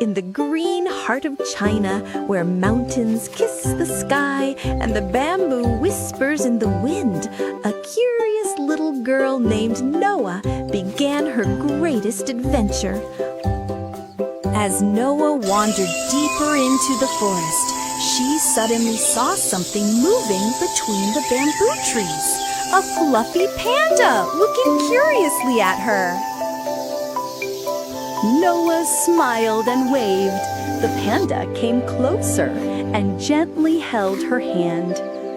in the green heart of China, where mountains kiss the sky and the bamboo whispers in the wind, a curious little girl named Noah began her greatest adventure. As Noah wandered deeper into the forest, she suddenly saw something moving between the bamboo trees. A fluffy panda looking curiously at her. Noah smiled and waved. The panda came closer and gently held her hand.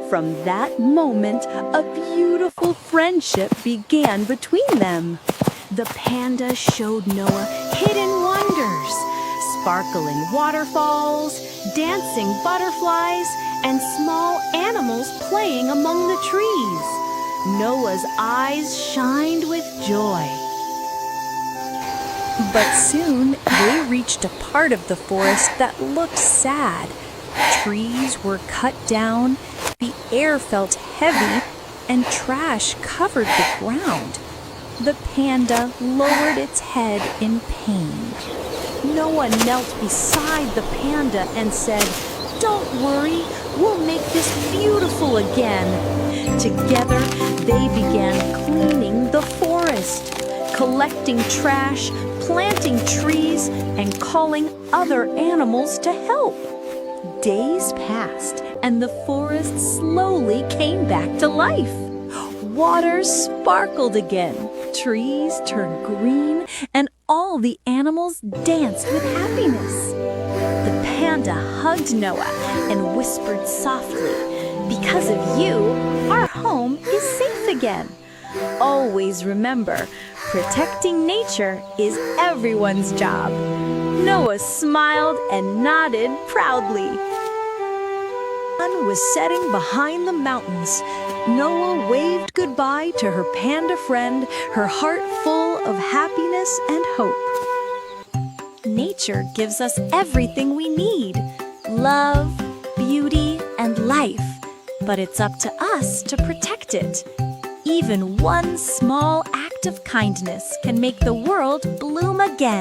From that moment, a beautiful friendship began between them. The panda showed Noah hidden wonders, sparkling waterfalls, dancing butterflies, and small animals playing among the trees. Noah's eyes shined with joy. But soon they reached a part of the forest that looked sad. Trees were cut down, the air felt heavy, and trash covered the ground. The panda lowered its head in pain. Noah knelt beside the panda and said, "Don't worry, we'll make this beautiful again." Together, they began cleaning the forest, collecting trash, planting trees, and calling other animals to help. Days passed, and the forest slowly came back to life. Water sparkled again, trees turned green, and all the animals danced with happiness. The panda hugged Noah and whispered softly, "Because of you, our home is safe again." Always remember, protecting nature is everyone's job. Noah smiled and nodded proudly. The sun was setting behind the mountains. Noah waved goodbye to her panda friend, her heart full of happiness and hope. Nature gives us everything we need: love, beauty, and life. But it's up to us to protect it. Even one small act of kindness can make the world bloom again.